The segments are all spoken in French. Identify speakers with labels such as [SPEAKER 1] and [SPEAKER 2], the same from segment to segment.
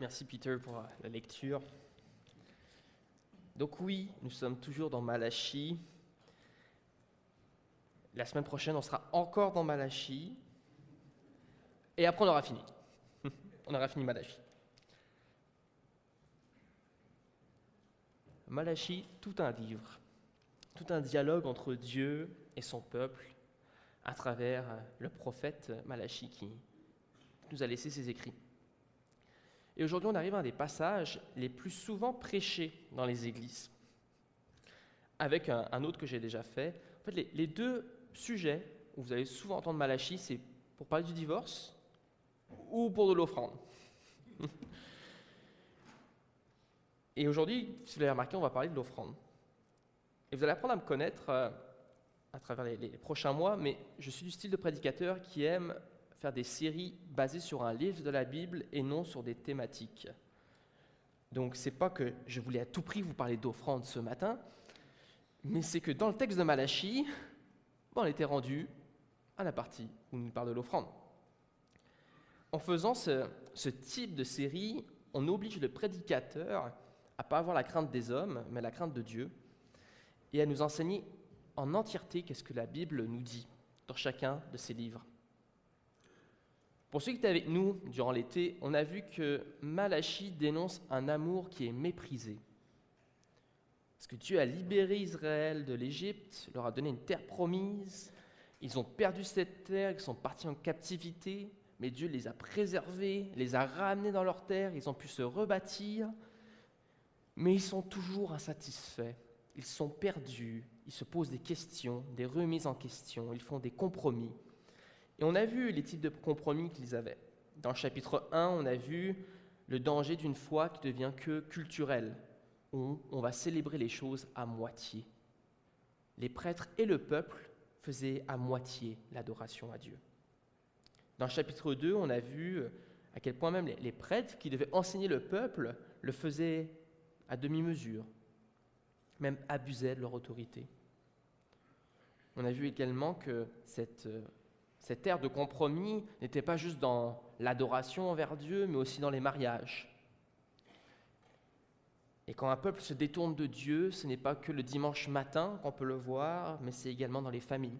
[SPEAKER 1] Merci Peter pour la lecture. Donc oui, nous sommes toujours dans Malachie. La semaine prochaine, on sera encore dans Malachie. Et après, on aura fini. On aura fini Malachie. Malachie, tout un livre, tout un dialogue entre Dieu et son peuple à travers le prophète Malachie qui nous a laissé ses écrits. Et aujourd'hui, on arrive à un des passages les plus souvent prêchés dans les églises, avec un autre que j'ai déjà fait. En fait, les deux sujets où vous allez souvent entendre Malachie, c'est pour parler du divorce ou pour de l'offrande. Et aujourd'hui, si vous l'avez remarqué, on va parler de l'offrande. Et vous allez apprendre à me connaître à travers les prochains mois, mais je suis du style de prédicateur qui aime faire des séries basées sur un livre de la Bible et non sur des thématiques. Donc, c'est pas que je voulais à tout prix vous parler d'offrande ce matin, mais c'est que dans le texte de Malachie, on était rendu à la partie où on nous parle de l'offrande. En faisant ce type de série, on oblige le prédicateur à ne pas avoir la crainte des hommes, mais la crainte de Dieu, et à nous enseigner en entièreté qu'est-ce que la Bible nous dit dans chacun de ses livres. Pour ceux qui étaient avec nous durant l'été, on a vu que Malachie dénonce un amour qui est méprisé. Parce que Dieu a libéré Israël de l'Égypte, leur a donné une terre promise, ils ont perdu cette terre, ils sont partis en captivité, mais Dieu les a préservés, les a ramenés dans leur terre, ils ont pu se rebâtir, mais ils sont toujours insatisfaits, ils sont perdus, ils se posent des questions, des remises en question, ils font des compromis. Et on a vu les types de compromis qu'ils avaient. Dans le chapitre 1, on a vu le danger d'une foi qui devient que culturelle, où on va célébrer les choses à moitié. Les prêtres et le peuple faisaient à moitié l'adoration à Dieu. Dans le chapitre 2, on a vu à quel point même les prêtres qui devaient enseigner le peuple le faisaient à demi-mesure, même abusaient de leur autorité. On a vu également que cette ère de compromis n'était pas juste dans l'adoration envers Dieu, mais aussi dans les mariages. Et quand un peuple se détourne de Dieu, ce n'est pas que le dimanche matin qu'on peut le voir, mais c'est également dans les familles.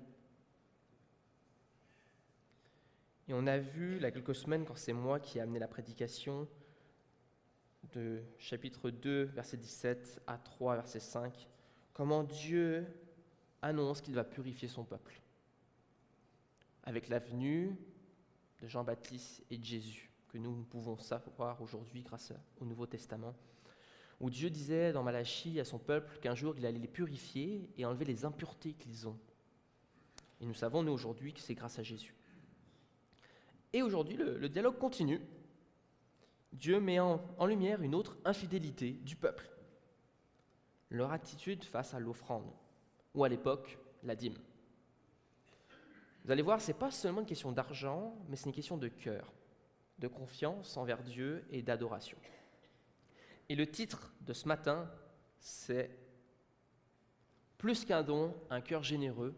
[SPEAKER 1] Et on a vu, il y a quelques semaines, quand c'est moi qui ai amené la prédication de chapitre 2, verset 17 à 3, verset 5, comment Dieu annonce qu'il va purifier son peuple avec la venue de Jean-Baptiste et de Jésus, que nous pouvons savoir aujourd'hui grâce au Nouveau Testament, où Dieu disait dans Malachie à son peuple qu'un jour il allait les purifier et enlever les impuretés qu'ils ont. Et nous savons, nous, aujourd'hui, que c'est grâce à Jésus. Et aujourd'hui, le dialogue continue. Dieu met en lumière une autre infidélité du peuple, leur attitude face à l'offrande, ou à l'époque, la dîme. Vous allez voir, ce n'est pas seulement une question d'argent, mais c'est une question de cœur, de confiance envers Dieu et d'adoration. Et le titre de ce matin, c'est « Plus qu'un don, un cœur généreux,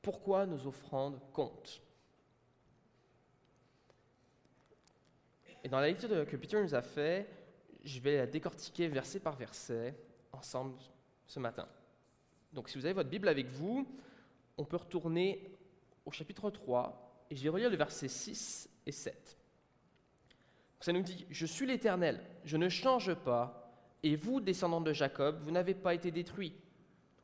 [SPEAKER 1] pourquoi nos offrandes comptent ?» Et dans la lecture que Peter nous a fait, je vais la décortiquer verset par verset ensemble ce matin. Donc si vous avez votre Bible avec vous, on peut retourner au chapitre 3, et je vais relire le verset 6 et 7. Ça nous dit « Je suis l'Éternel, je ne change pas, et vous, descendants de Jacob, vous n'avez pas été détruits. »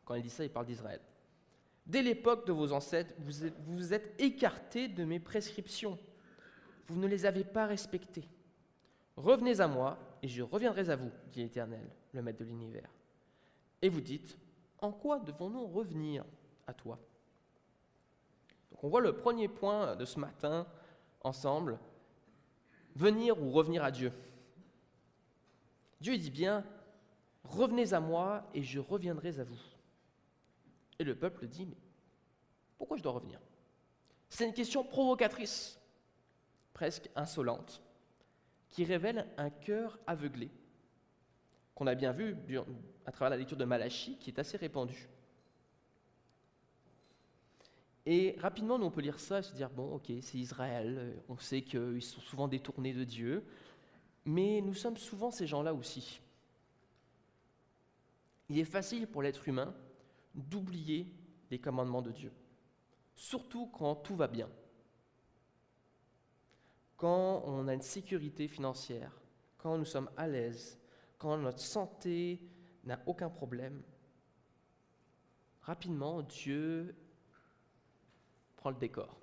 [SPEAKER 1] Quand il dit ça, il parle d'Israël. « Dès l'époque de vos ancêtres, vous vous êtes écartés de mes prescriptions. Vous ne les avez pas respectées. Revenez à moi, et je reviendrai à vous, dit l'Éternel, le Maître de l'univers. Et vous dites, en quoi devons-nous revenir à toi ?» Donc on voit le premier point de ce matin, ensemble, venir ou revenir à Dieu. Dieu dit bien, revenez à moi, et je reviendrai à vous. Et le peuple dit, mais pourquoi je dois revenir ? C'est une question provocatrice, presque insolente, qui révèle un cœur aveuglé, qu'on a bien vu à travers la lecture de Malachie, qui est assez répandue. Et rapidement, nous, on peut lire ça et se dire, bon, ok, c'est Israël, on sait qu'ils sont souvent détournés de Dieu, Mais nous sommes souvent ces gens-là aussi. Il est facile pour l'être humain d'oublier les commandements de Dieu, surtout quand tout va bien, quand on a une sécurité financière, quand nous sommes à l'aise, quand notre santé n'a aucun problème. Rapidement, Dieu prend le décor.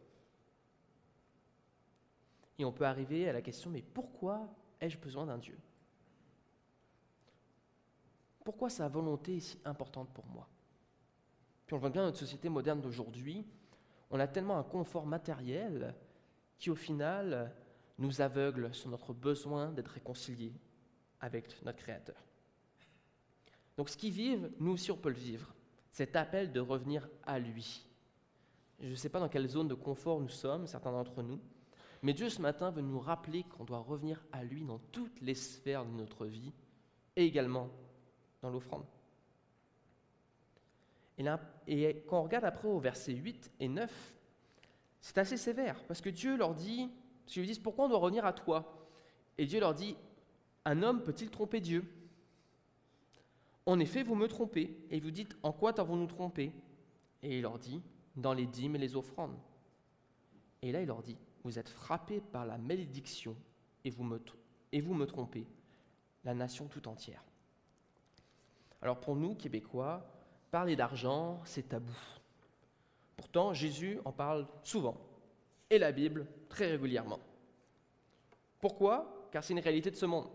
[SPEAKER 1] Et on peut arriver à la question, mais pourquoi ai-je besoin d'un Dieu? Pourquoi sa volonté est si importante pour moi? Puis on le voit bien dans notre société moderne d'aujourd'hui, on a tellement un confort matériel qui au final nous aveugle sur notre besoin d'être réconciliés avec notre Créateur. Donc ce qu'ils vivent, nous aussi on peut le vivre, cet appel de revenir à lui. Je ne sais pas dans quelle zone de confort nous sommes, certains d'entre nous, mais Dieu ce matin veut nous rappeler qu'on doit revenir à lui dans toutes les sphères de notre vie et également dans l'offrande. Et quand on regarde après au verset 8 et 9, c'est assez sévère, parce que Dieu leur dit, parce qu'ils lui disent, pourquoi on doit revenir à toi? Et Dieu leur dit, un homme peut-il tromper Dieu? En effet, vous me trompez, et vous dites, en quoi t'avons-nous trompé? Et il leur dit, dans les dîmes et les offrandes. Et là, il leur dit, vous êtes frappés par la malédiction, et vous me trompez, la nation tout entière. Alors pour nous, Québécois, parler d'argent, c'est tabou. Pourtant, Jésus en parle souvent, et la Bible très régulièrement. Pourquoi? Car c'est une réalité de ce monde.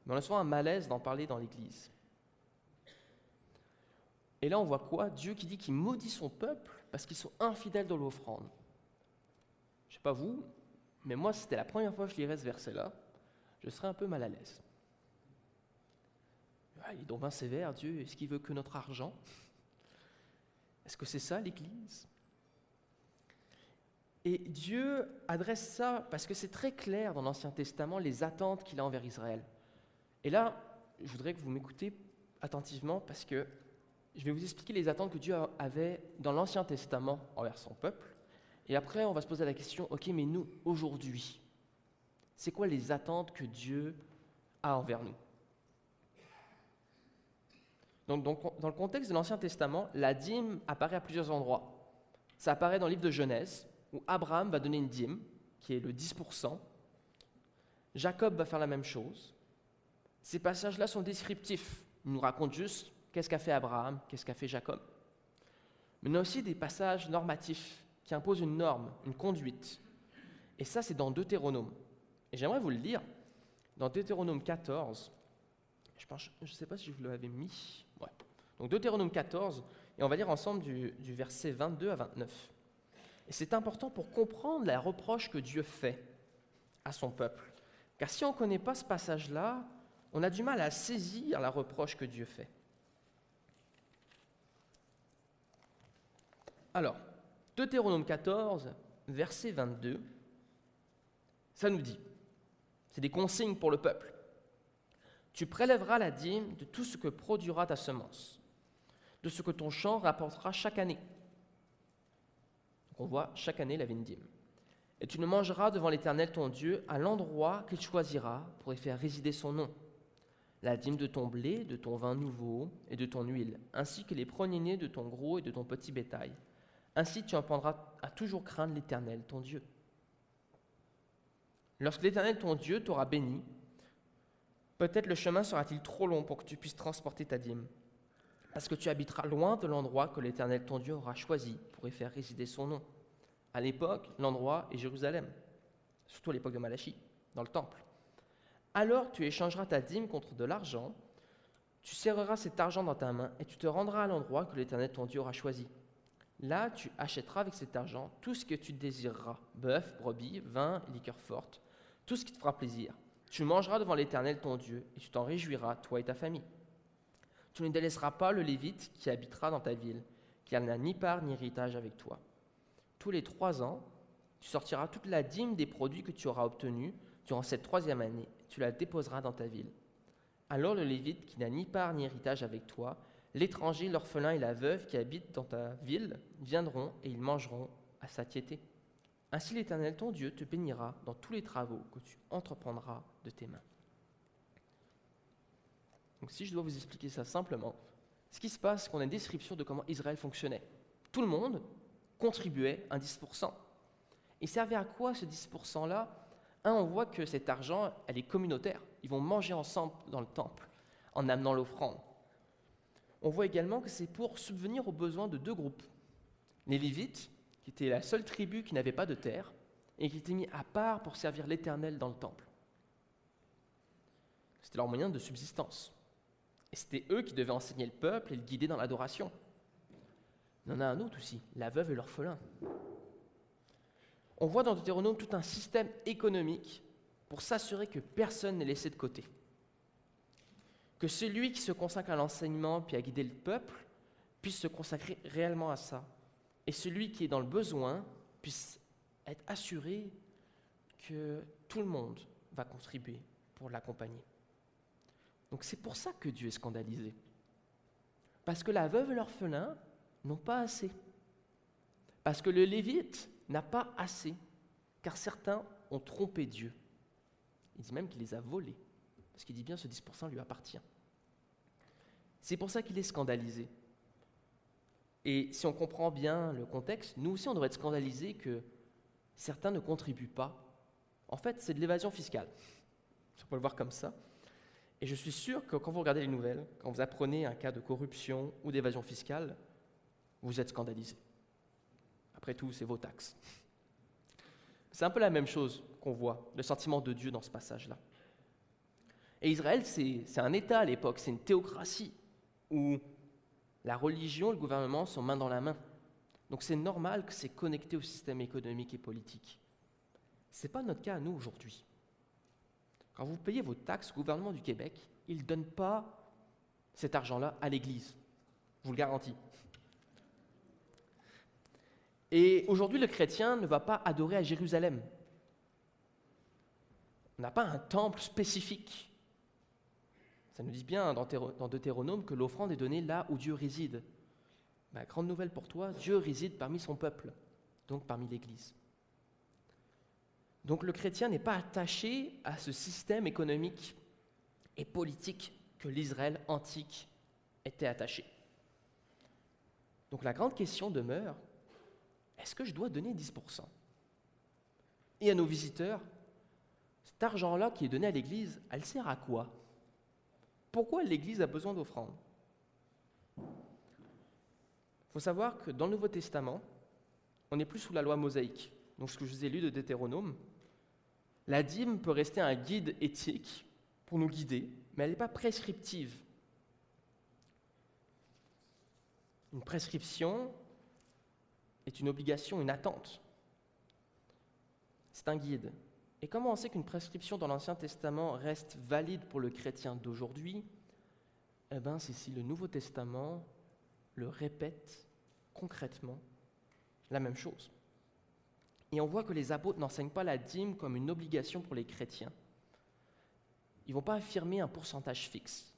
[SPEAKER 1] Mais on a souvent un malaise d'en parler dans l'Église. Et là, on voit quoi? Dieu qui dit qu'il maudit son peuple parce qu'ils sont infidèles dans l'offrande. Je ne sais pas vous, mais moi, si c'était la première fois que je lirais ce verset-là, je serais un peu mal à l'aise. Il est donc bien sévère, Dieu. Est-ce qu'il veut que notre argent? Est-ce que c'est ça, l'Église? Et Dieu adresse ça parce que c'est très clair dans l'Ancien Testament, les attentes qu'il a envers Israël. Et là, je voudrais que vous m'écoutez attentivement parce que je vais vous expliquer les attentes que Dieu avait dans l'Ancien Testament envers son peuple. Et après, on va se poser la question, ok, mais nous, aujourd'hui, c'est quoi les attentes que Dieu a envers nous? Donc, dans le contexte de l'Ancien Testament, la dîme apparaît à plusieurs endroits. Ça apparaît dans le livre de Genèse, où Abraham va donner une dîme, qui est le 10%. Jacob va faire la même chose. Ces passages-là sont descriptifs. Ils nous racontent juste qu'est-ce qu'a fait Abraham, qu'est-ce qu'a fait Jacob. Mais on a aussi des passages normatifs qui imposent une norme, une conduite. Et ça, c'est dans Deutéronome. Et j'aimerais vous le lire. Dans Deutéronome 14, je ne sais pas si je vous l'avais mis. Ouais. Donc Deutéronome 14, et on va lire ensemble du verset 22 à 29. Et c'est important pour comprendre la reproche que Dieu fait à son peuple. Car si on ne connaît pas ce passage-là, on a du mal à saisir la reproche que Dieu fait. Alors, Deutéronome 14, verset 22, ça nous dit, c'est des consignes pour le peuple. Tu prélèveras la dîme de tout ce que produira ta semence, de ce que ton champ rapportera chaque année. Donc on voit chaque année la vigne dîme. Et tu ne mangeras devant l'Éternel ton Dieu à l'endroit qu'il choisira pour y faire résider son nom. La dîme de ton blé, de ton vin nouveau et de ton huile, ainsi que les premiers-nés de ton gros et de ton petit bétail. Ainsi tu apprendras à toujours craindre l'Éternel ton Dieu. Lorsque l'Éternel ton Dieu t'aura béni, peut-être le chemin sera-t-il trop long pour que tu puisses transporter ta dîme, parce que tu habiteras loin de l'endroit que l'Éternel ton Dieu aura choisi pour y faire résider son nom. À l'époque, l'endroit est Jérusalem, surtout à l'époque de Malachie, dans le temple. Alors tu échangeras ta dîme contre de l'argent, tu serreras cet argent dans ta main et tu te rendras à l'endroit que l'Éternel ton Dieu aura choisi. Là, tu achèteras avec cet argent tout ce que tu désireras, bœuf, brebis, vin et liqueur forte, tout ce qui te fera plaisir. Tu mangeras devant l'Éternel ton Dieu et tu t'en réjouiras, toi et ta famille. Tu ne délaisseras pas le Lévite qui habitera dans ta ville, car il n'a ni part ni héritage avec toi. Tous les 3 ans, tu sortiras toute la dîme des produits que tu auras obtenus durant cette 3e année, tu la déposeras dans ta ville. Alors le Lévite qui n'a ni part ni héritage avec toi, l'étranger, l'orphelin et la veuve qui habitent dans ta ville viendront et ils mangeront à satiété. Ainsi l'Éternel, ton Dieu, te bénira dans tous les travaux que tu entreprendras de tes mains. Donc si je dois vous expliquer ça simplement, ce qui se passe, c'est qu'on a une description de comment Israël fonctionnait. Tout le monde contribuait un 10%. Et servait à quoi ce 10%-là ? On voit que cet argent, elle est communautaire. Ils vont manger ensemble dans le temple en amenant l'offrande. On voit également que c'est pour subvenir aux besoins de deux groupes. Les Lévites, qui étaient la seule tribu qui n'avait pas de terre et qui étaient mis à part pour servir l'Éternel dans le temple. C'était leur moyen de subsistance. Et c'était eux qui devaient enseigner le peuple et le guider dans l'adoration. Il y en a un autre aussi, la veuve et l'orphelin. On voit dans Deutéronome tout un système économique pour s'assurer que personne n'est laissé de côté. Que celui qui se consacre à l'enseignement puis à guider le peuple puisse se consacrer réellement à ça. Et celui qui est dans le besoin puisse être assuré que tout le monde va contribuer pour l'accompagner. Donc c'est pour ça que Dieu est scandalisé. Parce que la veuve et l'orphelin n'ont pas assez. Parce que le Lévite n'a pas assez. Car certains ont trompé Dieu. Il dit même qu'il les a volés. Parce qu'il dit bien ce 10% lui appartient. C'est pour ça qu'il est scandalisé. Et si on comprend bien le contexte, nous aussi on devrait être scandalisés que certains ne contribuent pas. En fait, c'est de l'évasion fiscale. On peut le voir comme ça. Et je suis sûr que quand vous regardez les nouvelles, quand vous apprenez un cas de corruption ou d'évasion fiscale, vous êtes scandalisés. Après tout, c'est vos taxes. C'est un peu la même chose qu'on voit, le sentiment de Dieu dans ce passage-là. Et Israël, c'est un État à l'époque, c'est une théocratie, où la religion et le gouvernement sont main dans la main. Donc c'est normal que c'est connecté au système économique et politique. Ce n'est pas notre cas à nous aujourd'hui. Quand vous payez vos taxes au gouvernement du Québec, il ne donne pas cet argent-là à l'Église. Je vous le garantis. Et aujourd'hui, le chrétien ne va pas adorer à Jérusalem. On n'a pas un temple spécifique. Ça nous dit bien dans Deutéronome que l'offrande est donnée là où Dieu réside. Grande nouvelle pour toi, Dieu réside parmi son peuple, donc parmi l'Église. Donc le chrétien n'est pas attaché à ce système économique et politique que l'Israël antique était attaché. Donc la grande question demeure, est-ce que je dois donner 10% ? Et à nos visiteurs, cet argent-là qui est donné à l'Église, elle sert à quoi ? Pourquoi l'Église a besoin d'offrandes ? Il faut savoir que dans le Nouveau Testament, on n'est plus sous la loi mosaïque. Donc ce que je vous ai lu de Deutéronome, la dîme peut rester un guide éthique pour nous guider, mais elle n'est pas prescriptive. Une prescription est une obligation, une attente. C'est un guide. Et comment on sait qu'une prescription dans l'Ancien Testament reste valide pour le chrétien d'aujourd'hui ? C'est si le Nouveau Testament le répète concrètement la même chose. Et on voit que les apôtres n'enseignent pas la dîme comme une obligation pour les chrétiens. Ils ne vont pas affirmer un pourcentage fixe,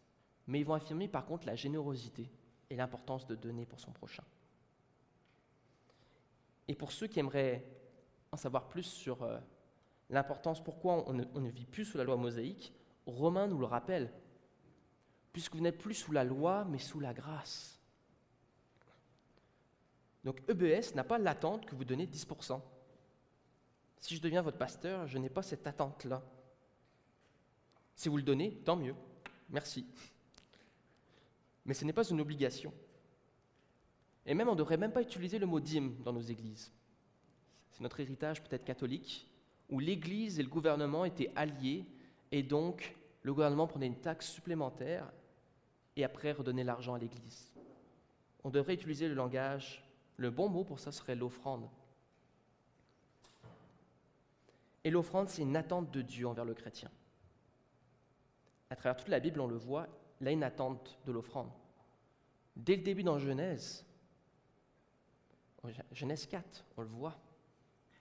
[SPEAKER 1] mais ils vont affirmer par contre la générosité et l'importance de donner pour son prochain. Et pour ceux qui aimeraient en savoir plus sur l'importance, pourquoi on ne vit plus sous la loi mosaïque, Romains nous le rappelle, puisque vous n'êtes plus sous la loi, mais sous la grâce. Donc EBS n'a pas l'attente que vous donnez 10%. Si je deviens votre pasteur, je n'ai pas cette attente-là. Si vous le donnez, tant mieux, merci. Mais ce n'est pas une obligation. Et même, on ne devrait même pas utiliser le mot dîme dans nos églises. C'est notre héritage peut-être catholique, où l'Église et le gouvernement étaient alliés, et donc le gouvernement prenait une taxe supplémentaire et après redonnait l'argent à l'Église. On devrait utiliser le langage, le bon mot pour ça serait l'offrande. Et l'offrande, c'est une attente de Dieu envers le chrétien. À travers toute la Bible, on le voit, il y a une attente de l'offrande. Dès le début dans Genèse 4, on le voit,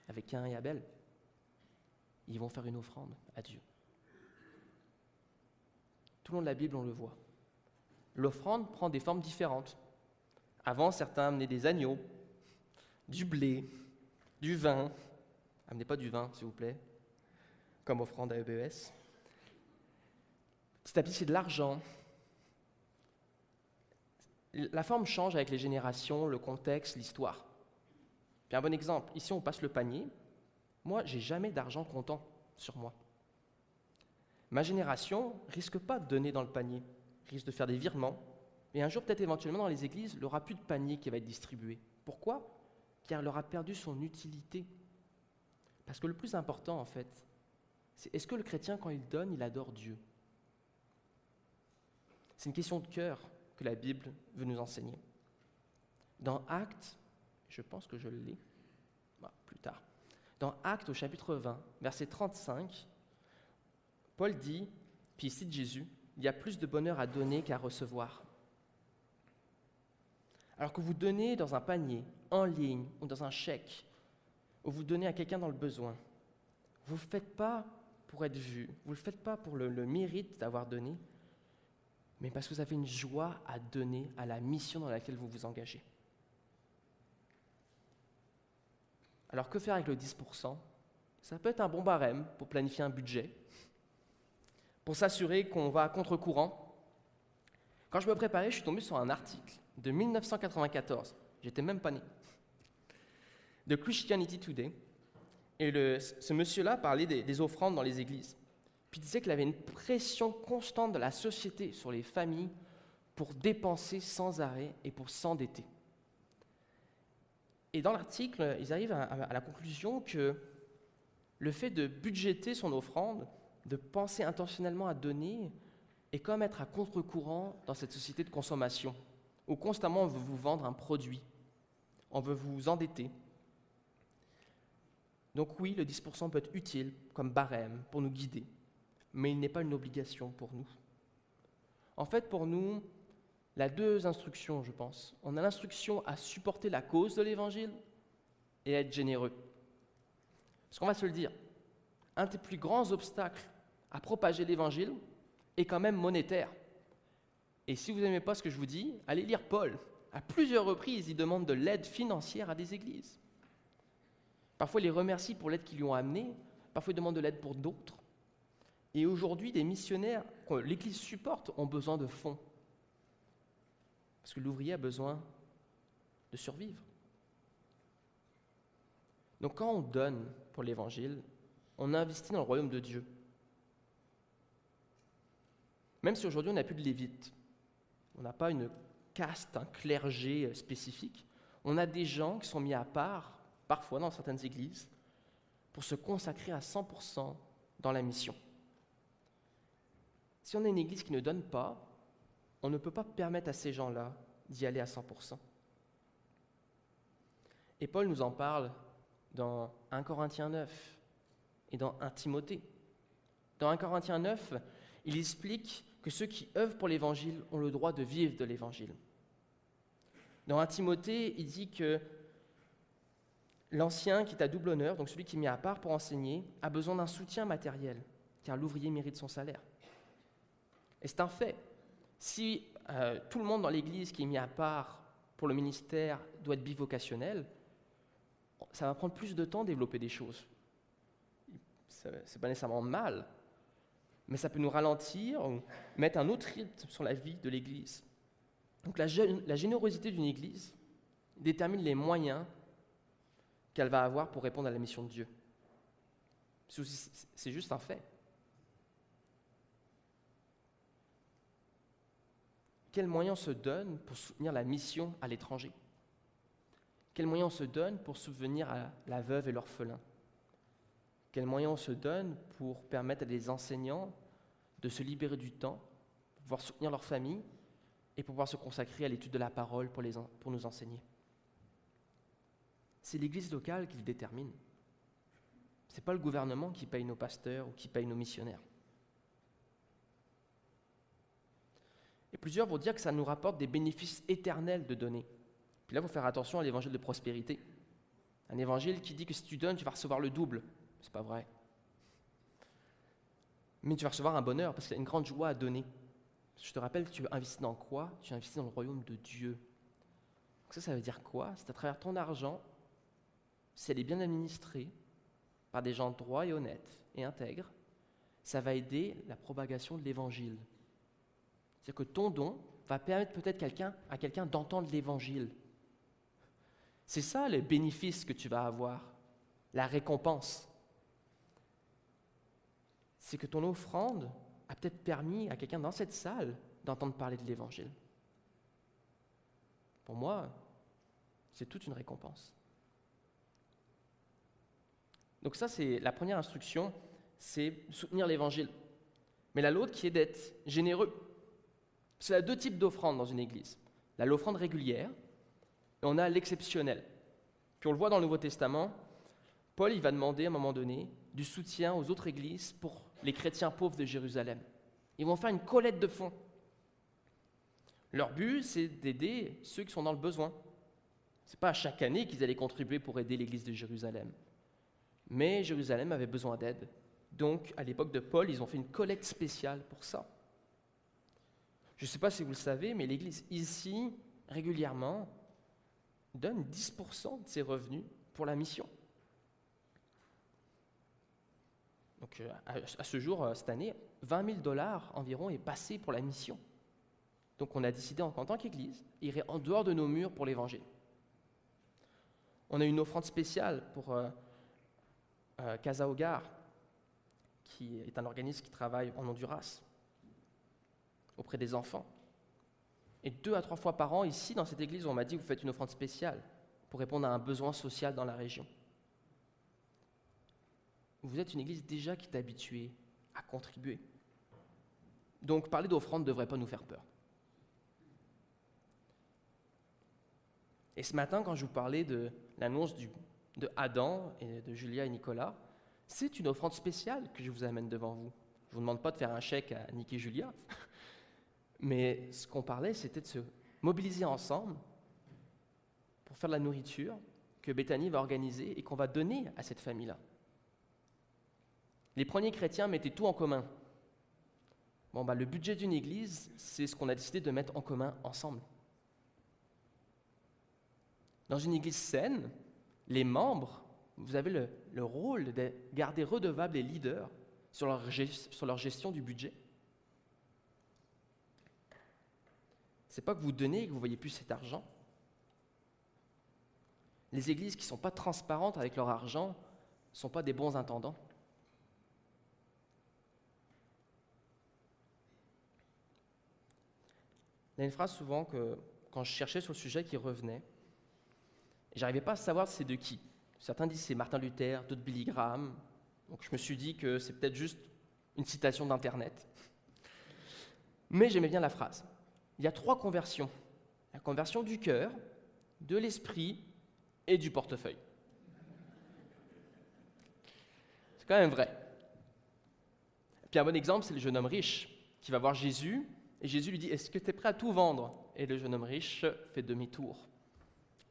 [SPEAKER 1] avec Caïn et Abel. Ils vont faire une offrande à Dieu. Tout le long de la Bible, on le voit. L'offrande prend des formes différentes. Avant, certains amenaient des agneaux, du blé, du vin, Amenez pas du vin, s'il vous plaît, comme offrande à EBS. Petit à petit, c'est de l'argent. La forme change avec les générations, le contexte, l'histoire. Puis un bon exemple, ici on passe le panier. Moi, j'ai jamais d'argent comptant sur moi. Ma génération risque pas de donner dans le panier, risque de faire des virements, et un jour, peut-être éventuellement dans les églises, il n'y aura plus de panier qui va être distribué. Pourquoi ? Car elle aura perdu son utilité. Parce que le plus important, en fait, c'est est-ce que le chrétien, quand il donne, il adore Dieu ? C'est une question de cœur que la Bible veut nous enseigner. Dans Actes, je pense que je l'ai, plus tard. Dans Actes, au chapitre 20, verset 35, Paul dit, puis il cite Jésus, « Il y a plus de bonheur à donner qu'à recevoir. » Alors que vous donnez dans un panier, en ligne ou dans un chèque, ou vous donnez à quelqu'un dans le besoin, vous ne le faites pas pour être vu, vous ne le faites pas pour le mérite d'avoir donné, mais parce que vous avez une joie à donner à la mission dans laquelle vous vous engagez. Alors que faire avec le 10%? Ça peut être un bon barème pour planifier un budget, pour s'assurer qu'on va à contre-courant. Quand je me préparais, je suis tombé sur un article de 1994, j'étais même pas né, de Christianity Today, et ce monsieur-là parlait des offrandes dans les églises. Puis il disait qu'il avait une pression constante de la société sur les familles pour dépenser sans arrêt et pour s'endetter. Et dans l'article, ils arrivent à la conclusion que le fait de budgéter son offrande, de penser intentionnellement à donner, est comme être à contre-courant dans cette société de consommation, où constamment on veut vous vendre un produit, on veut vous endetter. Donc oui, le 10% peut être utile comme barème pour nous guider, mais il n'est pas une obligation pour nous. En fait, pour nous, il y a deux instructions, je pense. On a l'instruction à supporter la cause de l'Évangile et à être généreux. Parce qu'on va se le dire, un des plus grands obstacles à propager l'Évangile est quand même monétaire. Et si vous n'aimez pas ce que je vous dis, allez lire Paul. À plusieurs reprises, il demande de l'aide financière à des églises. Parfois, il les remercie pour l'aide qu'ils lui ont amenée. Parfois, il demande de l'aide pour d'autres. Et aujourd'hui, des missionnaires que l'Église supporte ont besoin de fonds. Parce que l'ouvrier a besoin de survivre. Donc quand on donne pour l'Évangile, on investit dans le royaume de Dieu. Même si aujourd'hui on n'a plus de lévites, on n'a pas une caste, un clergé spécifique, on a des gens qui sont mis à part, parfois dans certaines églises, pour se consacrer à 100% dans la mission. Si on est une église qui ne donne pas, on ne peut pas permettre à ces gens-là d'y aller à 100%. Et Paul nous en parle dans 1 Corinthiens 9 et dans 1 Timothée. Dans 1 Corinthiens 9, il explique que ceux qui œuvrent pour l'Évangile ont le droit de vivre de l'Évangile. Dans 1 Timothée, il dit que l'ancien qui est à double honneur, donc celui qui est mis à part pour enseigner, a besoin d'un soutien matériel, car l'ouvrier mérite son salaire. Et c'est un fait. Si tout le monde dans l'Église qui est mis à part pour le ministère doit être bivocationnel, ça va prendre plus de temps de développer des choses. Ce n'est pas nécessairement mal, mais ça peut nous ralentir ou mettre un autre rythme sur la vie de l'Église. Donc la générosité d'une Église détermine les moyens qu'elle va avoir pour répondre à la mission de Dieu. C'est juste un fait. Quels moyens on se donne pour soutenir la mission à l'étranger? Quels moyens on se donne pour subvenir à la veuve et l'orphelin? Quels moyens on se donne pour permettre à des enseignants de se libérer du temps, pour pouvoir soutenir leur famille et pour pouvoir se consacrer à l'étude de la parole pour nous enseigner? C'est l'Église locale qui le détermine. Ce n'est pas le gouvernement qui paye nos pasteurs ou qui paye nos missionnaires. Et plusieurs vont dire que ça nous rapporte des bénéfices éternels de donner. Puis là, il faut faire attention à l'évangile de prospérité. Un évangile qui dit que si tu donnes, tu vas recevoir le double. C'est pas vrai. Mais tu vas recevoir un bonheur parce qu'il y a une grande joie à donner. Je te rappelle, tu investis dans quoi? Tu investis dans le royaume de Dieu. Donc ça veut dire quoi? C'est à travers ton argent, si elle est bien administrée, par des gens droits et honnêtes et intègres, ça va aider la propagation de l'Évangile. C'est-à-dire que ton don va permettre peut-être à quelqu'un d'entendre l'Évangile. C'est ça le bénéfice que tu vas avoir, la récompense. C'est que ton offrande a peut-être permis à quelqu'un dans cette salle d'entendre parler de l'Évangile. Pour moi, c'est toute une récompense. Donc ça, c'est la première instruction, c'est soutenir l'Évangile. Mais l'autre qui est d'être généreux. Parce qu'il y a deux types d'offrandes dans une église. L'offrande régulière, et on a l'exceptionnel. Puis on le voit dans le Nouveau Testament, Paul il va demander à un moment donné du soutien aux autres églises pour les chrétiens pauvres de Jérusalem. Ils vont faire une collecte de fonds. Leur but, c'est d'aider ceux qui sont dans le besoin. Ce n'est pas à chaque année qu'ils allaient contribuer pour aider l'église de Jérusalem. Mais Jérusalem avait besoin d'aide. Donc, à l'époque de Paul, ils ont fait une collecte spéciale pour ça. Je ne sais pas si vous le savez, mais l'église ici, régulièrement, donne 10% de ses revenus pour la mission. Donc, à ce jour, cette année, 20 000 $ environ est passé pour la mission. Donc, on a décidé en tant qu'Église, irait en dehors de nos murs pour l'Évangile. On a une offrande spéciale pour Casa Hogar, qui est un organisme qui travaille en Honduras, auprès des enfants. Et 2 à 3 fois par an, ici, dans cette église, on m'a dit que vous faites une offrande spéciale pour répondre à un besoin social dans la région. Vous êtes une église déjà qui est habituée à contribuer. Donc, parler d'offrande ne devrait pas nous faire peur. Et ce matin, quand je vous parlais de l'annonce de Adam et de Julia et Nicolas, c'est une offrande spéciale que je vous amène devant vous. Je ne vous demande pas de faire un chèque à Nick et Julia, mais ce qu'on parlait, c'était de se mobiliser ensemble pour faire de la nourriture que Bethany va organiser et qu'on va donner à cette famille-là. Les premiers chrétiens mettaient tout en commun. Le budget d'une église, c'est ce qu'on a décidé de mettre en commun ensemble. Dans une église saine, les membres, vous avez le rôle de garder redevables les leaders sur leur gestion du budget. Ce n'est pas que vous donnez et que vous ne voyez plus cet argent. Les églises qui ne sont pas transparentes avec leur argent ne sont pas des bons intendants. Il y a une phrase souvent que, quand je cherchais sur le sujet, qui revenait, et je n'arrivais pas à savoir c'est de qui. Certains disent c'est Martin Luther, d'autres Billy Graham. Donc je me suis dit que c'est peut-être juste une citation d'Internet. Mais j'aimais bien la phrase. Il y a 3 conversions. La conversion du cœur, de l'esprit et du portefeuille. C'est quand même vrai. Puis un bon exemple, c'est le jeune homme riche qui va voir Jésus, et Jésus lui dit « Est-ce que tu es prêt à tout vendre ?» Et le jeune homme riche fait demi-tour,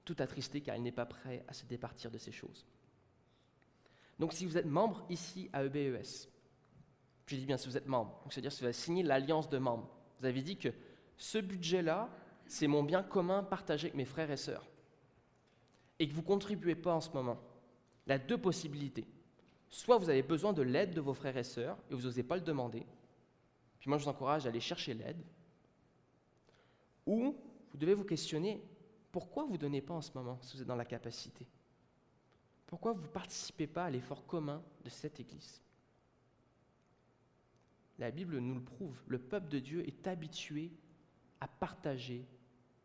[SPEAKER 1] tout attristé car il n'est pas prêt à se départir de ces choses. Donc si vous êtes membre ici à EBES, je dis bien si vous êtes membre, donc c'est-à-dire si vous avez signé l'alliance de membres, vous avez dit que ce budget-là, c'est mon bien commun partagé avec mes frères et sœurs, et que vous ne contribuez pas en ce moment, il y a 2 possibilités. Soit vous avez besoin de l'aide de vos frères et sœurs, et vous n'osez pas le demander, puis moi je vous encourage à aller chercher l'aide, ou vous devez vous questionner, pourquoi vous ne donnez pas en ce moment si vous êtes dans la capacité? Pourquoi vous ne participez pas à l'effort commun de cette Église? La Bible nous le prouve, le peuple de Dieu est habitué à partager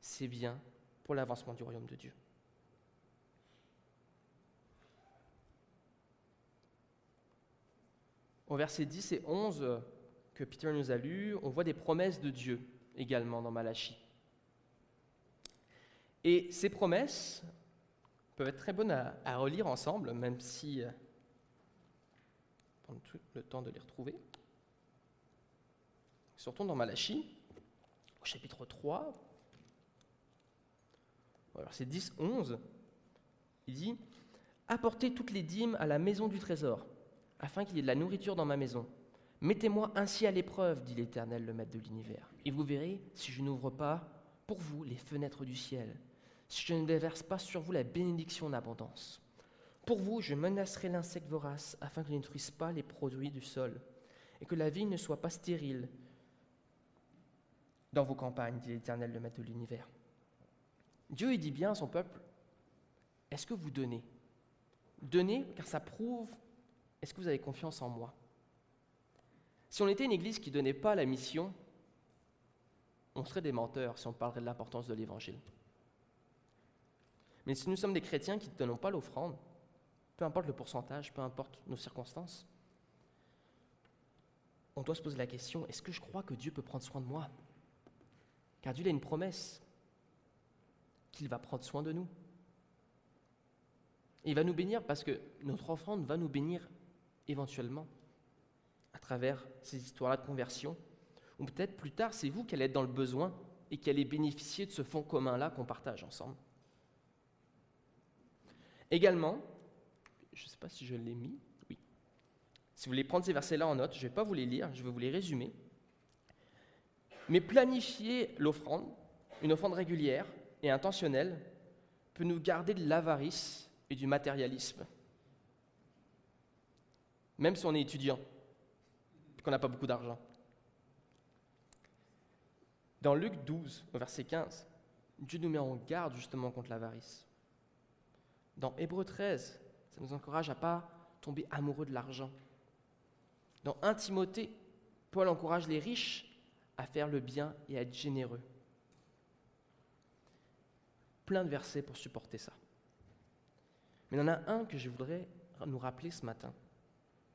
[SPEAKER 1] ses biens pour l'avancement du royaume de Dieu. Au verset 10 et 11 que Peter nous a lu, on voit des promesses de Dieu également dans Malachie. Et ces promesses peuvent être très bonnes à relire ensemble, même si prendre tout le temps de les retrouver. Surtout dans Malachie, au chapitre 3, verset 10-11, il dit « Apportez toutes les dîmes à la maison du trésor, afin qu'il y ait de la nourriture dans ma maison. Mettez-moi ainsi à l'épreuve, dit l'Éternel, le Maître de l'univers, et vous verrez si je n'ouvre pas pour vous les fenêtres du ciel, si je ne déverse pas sur vous la bénédiction en abondance. Pour vous, je menacerai l'insecte vorace afin qu'il ne détruise pas les produits du sol et que la vigne ne soit pas stérile dans vos campagnes, dit l'Éternel, le Maître de l'univers. Dieu, il dit bien à son peuple, est-ce que vous donnez ? Donnez, car ça prouve, est-ce que vous avez confiance en moi ? Si on était une église qui ne donnait pas la mission, on serait des menteurs si on parlerait de l'importance de l'Évangile. Mais si nous sommes des chrétiens qui ne donnons pas l'offrande, peu importe le pourcentage, peu importe nos circonstances, on doit se poser la question, est-ce que je crois que Dieu peut prendre soin de moi ? Car Dieu a une promesse qu'il va prendre soin de nous. Et il va nous bénir parce que notre offrande va nous bénir éventuellement à travers ces histoires-là de conversion. Ou peut-être plus tard, c'est vous qui allez être dans le besoin et qui allez bénéficier de ce fonds commun-là qu'on partage ensemble. Également, je ne sais pas si je l'ai mis, oui. Si vous voulez prendre ces versets-là en note, je ne vais pas vous les lire, je vais vous les résumer. Mais planifier l'offrande, une offrande régulière et intentionnelle, peut nous garder de l'avarice et du matérialisme. Même si on est étudiant, et qu'on n'a pas beaucoup d'argent. Dans Luc 12, au verset 15, Dieu nous met en garde justement contre l'avarice. Dans Hébreux 13, ça nous encourage à ne pas tomber amoureux de l'argent. Dans 1 Timothée, Paul encourage les riches à faire le bien et à être généreux. Plein de versets pour supporter ça. Mais il y en a un que je voudrais nous rappeler ce matin,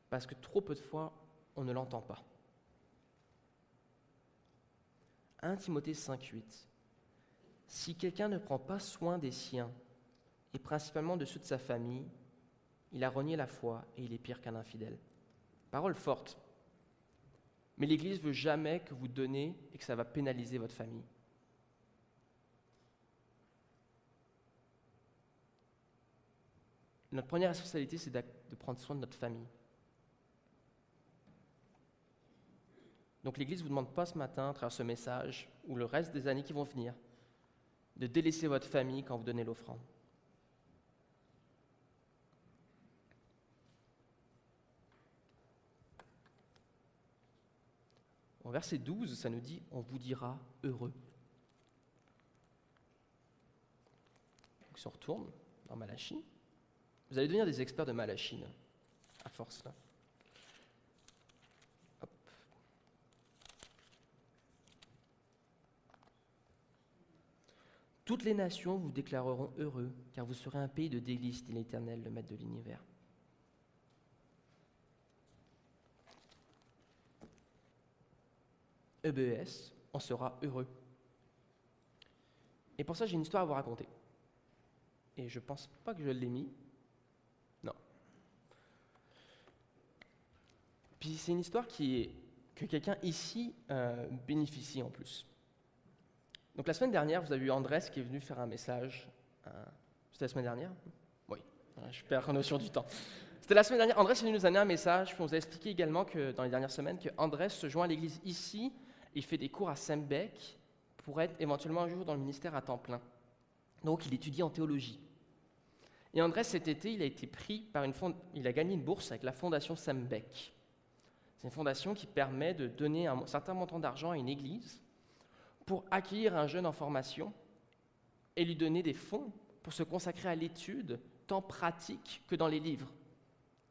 [SPEAKER 1] parce que trop peu de fois, on ne l'entend pas. 1 Timothée 5,8. Si quelqu'un ne prend pas soin des siens, et principalement de ceux de sa famille, il a renié la foi et il est pire qu'un infidèle. Parole forte. Mais l'Église ne veut jamais que vous donnez et que ça va pénaliser votre famille. Notre première responsabilité, c'est de prendre soin de notre famille. Donc l'Église ne vous demande pas ce matin, à travers ce message, ou le reste des années qui vont venir, de délaisser votre famille quand vous donnez l'offrande. En verset 12, ça nous dit « On vous dira heureux ». Donc si on retourne dans Malachie, vous allez devenir des experts de Malachie, à force là. Hop. Toutes les nations vous déclareront heureux, car vous serez un pays de délices, dit l'Éternel, le Maître de l'univers. EBES, on sera heureux. Et pour ça, j'ai une histoire à vous raconter. Et je ne pense pas que je l'ai mis. Non. Puis c'est une histoire que quelqu'un ici bénéficie en plus. Donc la semaine dernière, vous avez eu Andrés qui est venu faire un message. C'était la semaine dernière ? Oui, je perds notion du temps. C'était la semaine dernière. Andrés est venu nous amener un message. Puis on vous a expliqué également que dans les dernières semaines, que Andrés se joint à l'église ici. Il fait des cours à Sembec pour être éventuellement un jour dans le ministère à temps plein. Donc, il étudie en théologie. Et Andrés, cet été, il a été pris par il a gagné une bourse avec la fondation Sembec. C'est une fondation qui permet de donner un certain montant d'argent à une église pour accueillir un jeune en formation et lui donner des fonds pour se consacrer à l'étude, tant pratique que dans les livres.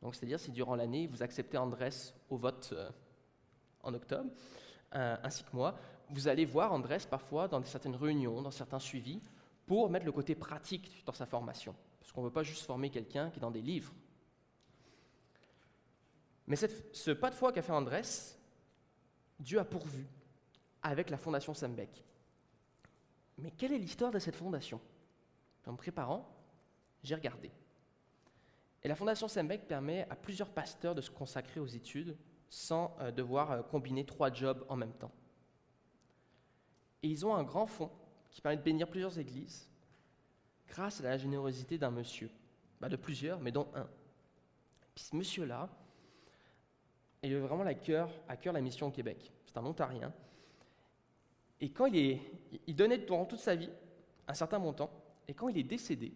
[SPEAKER 1] Donc, c'est-à-dire, si durant l'année, vous acceptez Andrés au vote en octobre, ainsi que moi, vous allez voir Andrés parfois dans certaines réunions, dans certains suivis, pour mettre le côté pratique dans sa formation. Parce qu'on ne veut pas juste former quelqu'un qui est dans des livres. Mais ce pas de foi qu'a fait Andrés, Dieu a pourvu avec la fondation Sembec. Mais quelle est l'histoire de cette fondation ? En me préparant, j'ai regardé. Et la fondation Sembec permet à plusieurs pasteurs de se consacrer aux études sans devoir combiner 3 jobs en même temps. Et ils ont un grand fonds qui permet de bénir plusieurs églises grâce à la générosité d'un monsieur, de plusieurs, mais dont un. Puis ce monsieur-là, il a vraiment à cœur la mission au Québec. C'est un Ontarien. Et quand il donnait durant toute sa vie un certain montant, et quand il est décédé,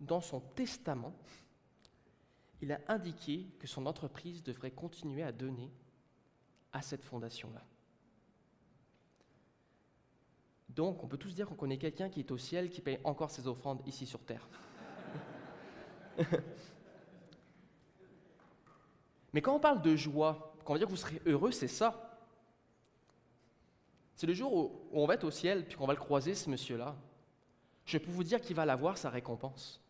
[SPEAKER 1] dans son testament, il a indiqué que son entreprise devrait continuer à donner à cette fondation-là. Donc, on peut tous dire qu'on connaît quelqu'un qui est au ciel, qui paye encore ses offrandes ici sur terre. Mais quand on parle de joie, quand on va dire que vous serez heureux, c'est ça. C'est le jour où on va être au ciel, puis qu'on va le croiser, ce monsieur-là. Je peux vous dire qu'il va avoir sa récompense.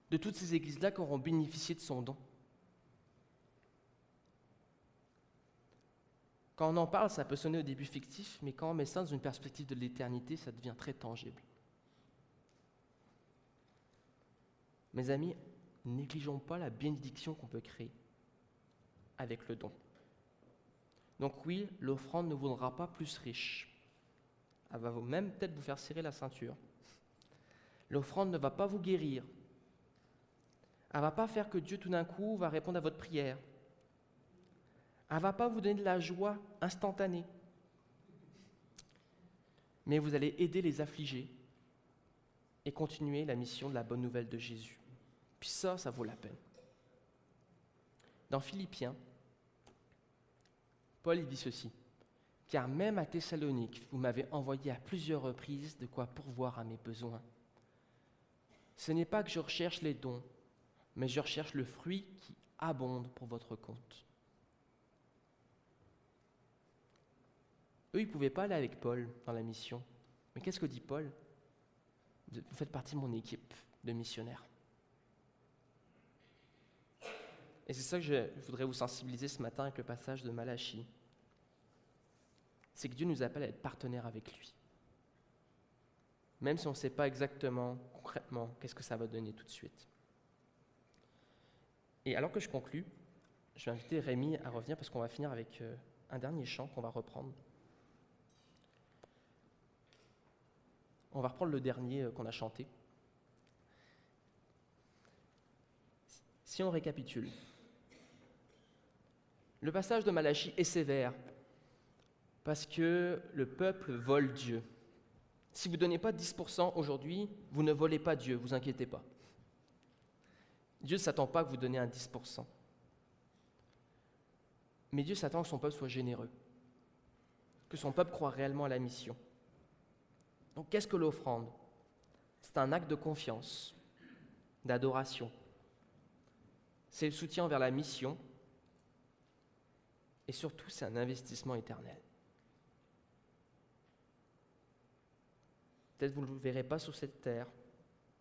[SPEAKER 1] De toutes ces églises-là qui auront bénéficié de son don. Quand on en parle, ça peut sonner au début fictif, mais quand on met ça dans une perspective de l'éternité, ça devient très tangible. Mes amis, négligeons pas la bénédiction qu'on peut créer avec le don. Donc oui, l'offrande ne vous rendra pas plus riche. Elle va même peut-être vous faire serrer la ceinture. L'offrande ne va pas vous guérir. Elle ne va pas faire que Dieu tout d'un coup va répondre à votre prière. Elle ne va pas vous donner de la joie instantanée. Mais vous allez aider les affligés et continuer la mission de la bonne nouvelle de Jésus. Puis ça vaut la peine. Dans Philippiens, Paul dit ceci. « Car même à Thessalonique, vous m'avez envoyé à plusieurs reprises de quoi pourvoir à mes besoins. Ce n'est pas que je recherche les dons, mais je recherche le fruit qui abonde pour votre compte. » Eux, ils ne pouvaient pas aller avec Paul dans la mission. Mais qu'est-ce que dit Paul ? Vous faites partie de mon équipe de missionnaires. Et c'est ça que je voudrais vous sensibiliser ce matin avec le passage de Malachie. C'est que Dieu nous appelle à être partenaires avec lui. Même si on ne sait pas exactement, concrètement, qu'est-ce que ça va donner tout de suite. Et alors que je conclue, je vais inviter Rémi à revenir parce qu'on va finir avec un dernier chant qu'on va reprendre. On va reprendre le dernier qu'on a chanté. Si on récapitule, le passage de Malachie est sévère parce que le peuple vole Dieu. Si vous ne donnez pas 10% aujourd'hui, vous ne volez pas Dieu, vous inquiétez pas. Dieu ne s'attend pas que vous donniez un 10%. Mais Dieu s'attend que son peuple soit généreux, que son peuple croit réellement à la mission. Donc qu'est-ce que l'offrande ? C'est un acte de confiance, d'adoration. C'est le soutien envers la mission et surtout c'est un investissement éternel. Peut-être vous ne le verrez pas sur cette terre,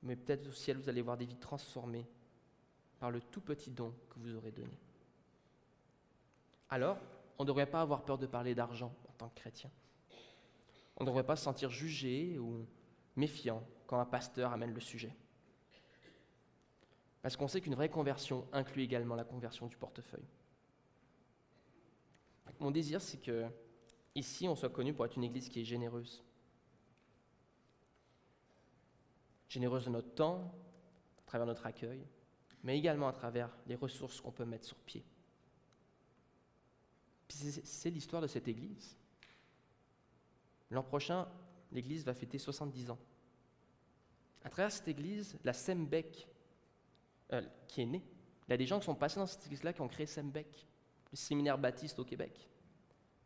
[SPEAKER 1] mais peut-être au ciel vous allez voir des vies transformées par le tout petit don que vous aurez donné. Alors, on ne devrait pas avoir peur de parler d'argent en tant que chrétien. On ne devrait pas se sentir jugé ou méfiant quand un pasteur amène le sujet. Parce qu'on sait qu'une vraie conversion inclut également la conversion du portefeuille. Mon désir, c'est que ici, on soit connu pour être une église qui est généreuse. Généreuse de notre temps, à travers notre accueil, mais également à travers les ressources qu'on peut mettre sur pied. Puis c'est l'histoire de cette église. L'an prochain, l'église va fêter 70 ans. À travers cette église, la Sembec, qui est née, il y a des gens qui sont passés dans cette église-là qui ont créé Sembec, le séminaire baptiste au Québec.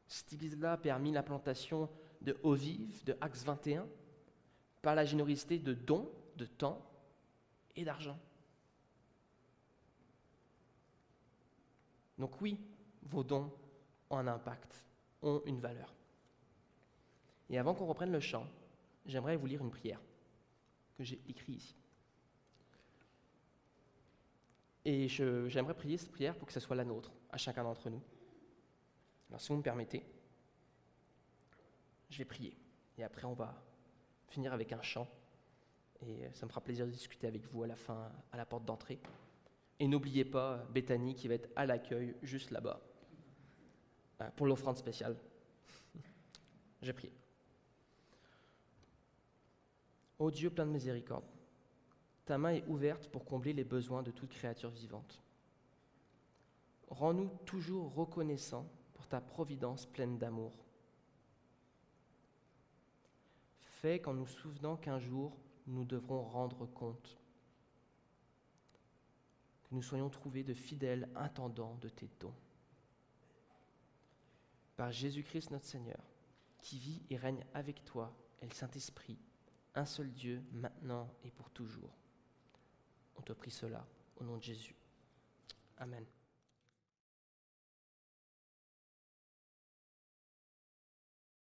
[SPEAKER 1] Cette église-là a permis l'implantation de Eau-Vive, de Acts 21, par la générosité de dons, de temps et d'argent. Donc oui, vos dons ont un impact, ont une valeur. Et avant qu'on reprenne le chant, j'aimerais vous lire une prière que j'ai écrite ici. Et j'aimerais prier cette prière pour que ce soit la nôtre, à chacun d'entre nous. Alors si vous me permettez, je vais prier. Et après on va finir avec un chant. Et ça me fera plaisir de discuter avec vous à la fin, à la porte d'entrée. Et n'oubliez pas Bethany qui va être à l'accueil, juste là-bas, pour l'offrande spéciale. J'ai prié. Ô Dieu plein de miséricorde, ta main est ouverte pour combler les besoins de toute créature vivante. Rends-nous toujours reconnaissants pour ta providence pleine d'amour. Fais qu'en nous souvenant qu'un jour nous devrons rendre compte. Que nous soyons trouvés de fidèles intendants de tes dons. Par Jésus-Christ notre Seigneur, qui vit et règne avec toi et le Saint-Esprit, un seul Dieu, maintenant et pour toujours. On te prie cela au nom de Jésus. Amen.